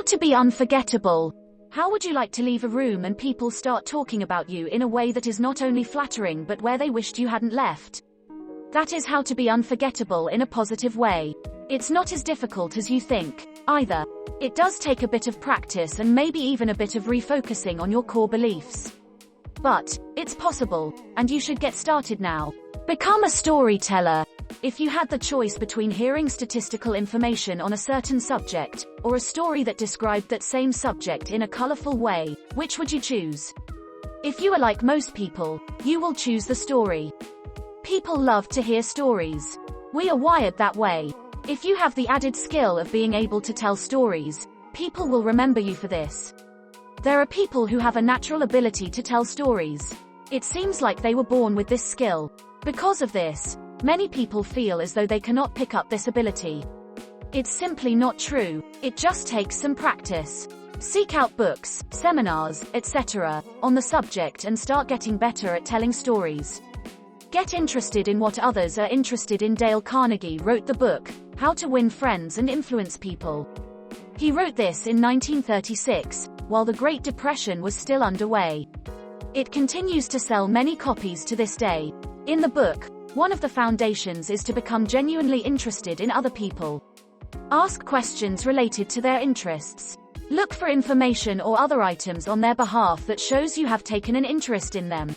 How to be unforgettable. How would you like to leave a room and people start talking about you in a way that is not only flattering but where they wished you hadn't left? That is how to be unforgettable in a positive way. It's not as difficult as you think, either. It does take a bit of practice and maybe even a bit of refocusing on your core beliefs. But it's possible, and you should get started now. Become a storyteller. If you had the choice between hearing statistical information on a certain subject, or a story that described that same subject in a colorful way, which would you choose? If you are like most people, you will choose the story. People love to hear stories. We are wired that way. If you have the added skill of being able to tell stories, people will remember you for this. There are people who have a natural ability to tell stories. It seems like they were born with this skill. Because of this, many people feel as though they cannot pick up this ability. It's simply not true. It just takes some practice. Seek out books, seminars, etc. on the subject and start getting better at telling stories. Get interested in what others are interested in. Dale Carnegie wrote the book, How to Win Friends and Influence People. He wrote this in 1936, while the Great Depression was still underway. It continues to sell many copies to this day. In the book, one of the foundations is to become genuinely interested in other people. Ask questions related to their interests. Look for information or other items on their behalf that shows you have taken an interest in them.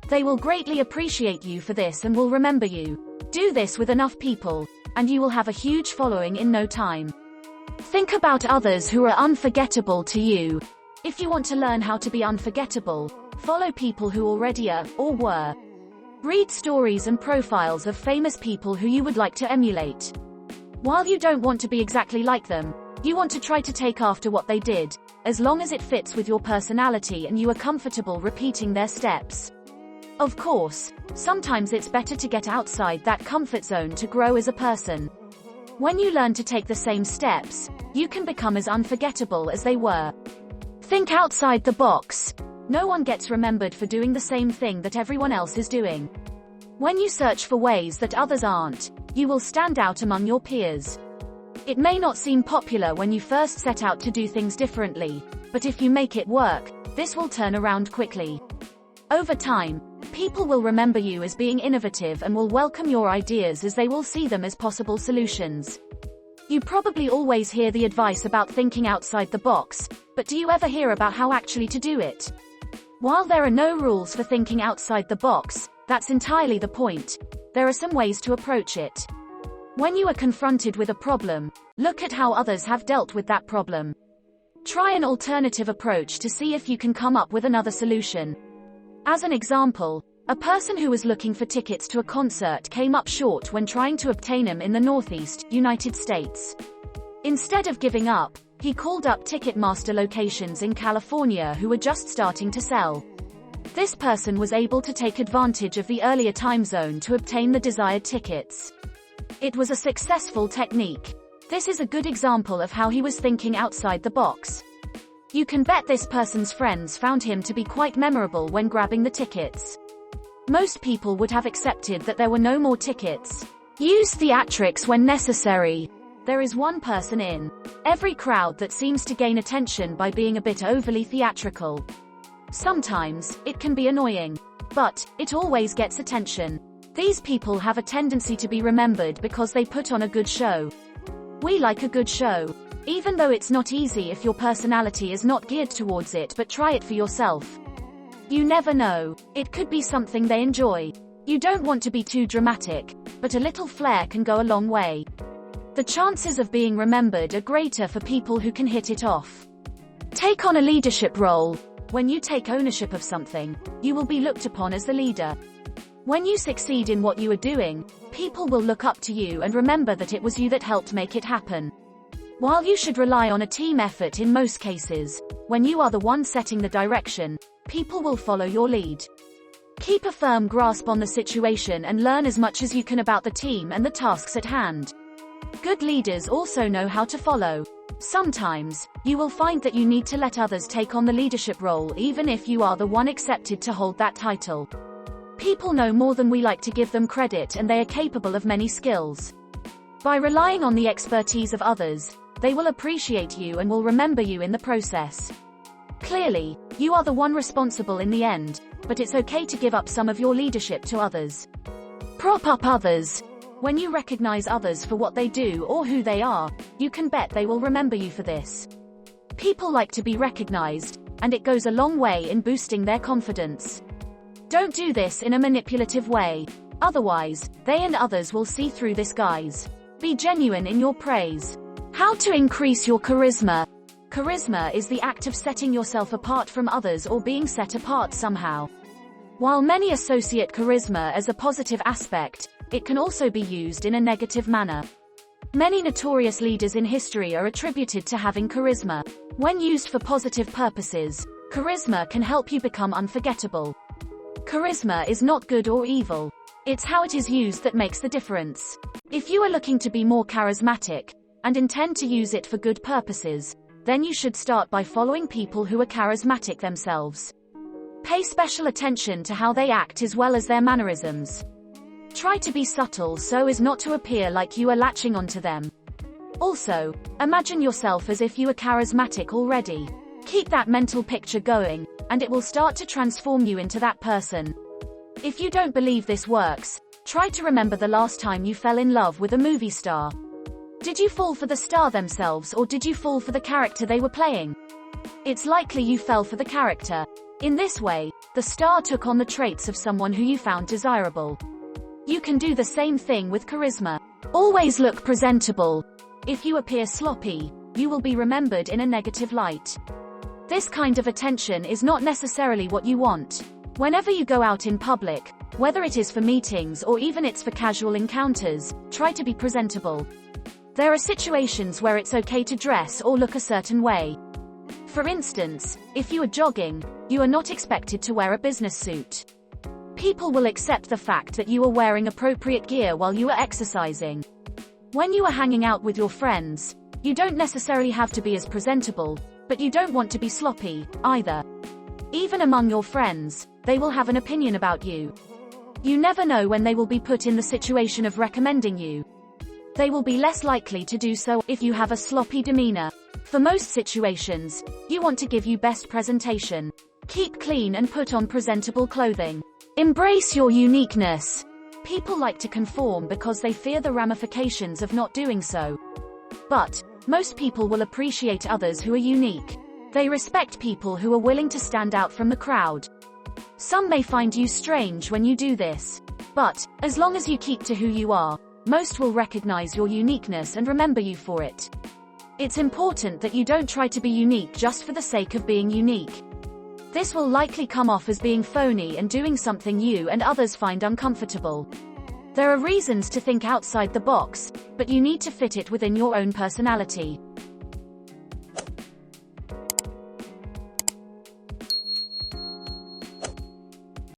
They will greatly appreciate you for this and will remember you. Do this with enough people, and you will have a huge following in no time. Think about others who are unforgettable to you. If you want to learn how to be unforgettable, follow people who already are, or were. Read stories and profiles of famous people who you would like to emulate. While you don't want to be exactly like them, you want to try to take after what they did, as long as it fits with your personality and you are comfortable repeating their steps. Of course, sometimes it's better to get outside that comfort zone to grow as a person. When you learn to take the same steps, you can become as unforgettable as they were. Think outside the box. No one gets remembered for doing the same thing that everyone else is doing. When you search for ways that others aren't, you will stand out among your peers. It may not seem popular when you first set out to do things differently, but if you make it work, this will turn around quickly. Over time, people will remember you as being innovative and will welcome your ideas as they will see them as possible solutions. You probably always hear the advice about thinking outside the box, but do you ever hear about how actually to do it? While there are no rules for thinking outside the box, that's entirely the point. There are some ways to approach it. When you are confronted with a problem, look at how others have dealt with that problem. Try an alternative approach to see if you can come up with another solution. As an example, a person who was looking for tickets to a concert came up short when trying to obtain them in the Northeast, United States. Instead of giving up, he called up Ticketmaster locations in California who were just starting to sell. This person was able to take advantage of the earlier time zone to obtain the desired tickets. It was a successful technique. This is a good example of how he was thinking outside the box. You can bet this person's friends found him to be quite memorable when grabbing the tickets. Most people would have accepted that there were no more tickets. Use theatrics when necessary. There is one person in every crowd that seems to gain attention by being a bit overly theatrical. Sometimes, it can be annoying. But, it always gets attention. These people have a tendency to be remembered because they put on a good show. We like a good show. Even though it's not easy if your personality is not geared towards it, but try it for yourself. You never know. It could be something they enjoy. You don't want to be too dramatic, but a little flair can go a long way. The chances of being remembered are greater for people who can hit it off. Take on a leadership role. When you take ownership of something, you will be looked upon as the leader. When you succeed in what you are doing, people will look up to you and remember that it was you that helped make it happen. While you should rely on a team effort in most cases, when you are the one setting the direction, people will follow your lead. Keep a firm grasp on the situation and learn as much as you can about the team and the tasks at hand. Good leaders also know how to follow. Sometimes, you will find that you need to let others take on the leadership role even if you are the one accepted to hold that title. People know more than we like to give them credit and they are capable of many skills. By relying on the expertise of others, They will appreciate you and will remember you in the process. Clearly, you are the one responsible in the end, but it's okay to give up some of your leadership to others. Prop up others. When you recognize others for what they do or who they are, you can bet they will remember you for this. People like to be recognized, and it goes a long way in boosting their confidence. Don't do this in a manipulative way. Otherwise, they and others will see through this guise. Be genuine in your praise. How to increase your charisma. Charisma is the act of setting yourself apart from others or being set apart somehow. While many associate charisma as a positive aspect, it can also be used in a negative manner. Many notorious leaders in history are attributed to having charisma. When used for positive purposes, charisma can help you become unforgettable. Charisma is not good or evil. It's how it is used that makes the difference. If you are looking to be more charismatic, and intend to use it for good purposes, then you should start by following people who are charismatic themselves. Pay special attention to how they act as well as their mannerisms. Try to be subtle so as not to appear like you are latching onto them. Also, imagine yourself as if you are charismatic already. Keep that mental picture going, and it will start to transform you into that person. If you don't believe this works, try to remember the last time you fell in love with a movie star. Did you fall for the star themselves or did you fall for the character they were playing? It's likely you fell for the character. In this way, the star took on the traits of someone who you found desirable. You can do the same thing with charisma. Always look presentable. If you appear sloppy, you will be remembered in a negative light. This kind of attention is not necessarily what you want. Whenever you go out in public, whether it is for meetings or even it's for casual encounters, try to be presentable. There are situations where it's okay to dress or look a certain way. For instance, if you are jogging, you are not expected to wear a business suit. People will accept the fact that you are wearing appropriate gear while you are exercising. When you are hanging out with your friends, you don't necessarily have to be as presentable, but you don't want to be sloppy, either. Even among your friends, they will have an opinion about you. You never know when they will be put in the situation of recommending you. They will be less likely to do so if you have a sloppy demeanor. For most situations, you want to give your best presentation. Keep clean and put on presentable clothing. Embrace your uniqueness. People like to conform because they fear the ramifications of not doing so. But most people will appreciate others who are unique. They respect people who are willing to stand out from the crowd. Some may find you strange when you do this. But as long as you keep to who you are, most will recognize your uniqueness and remember you for it. It's important that you don't try to be unique just for the sake of being unique. This will likely come off as being phony and doing something you and others find uncomfortable. There are reasons to think outside the box, but you need to fit it within your own personality.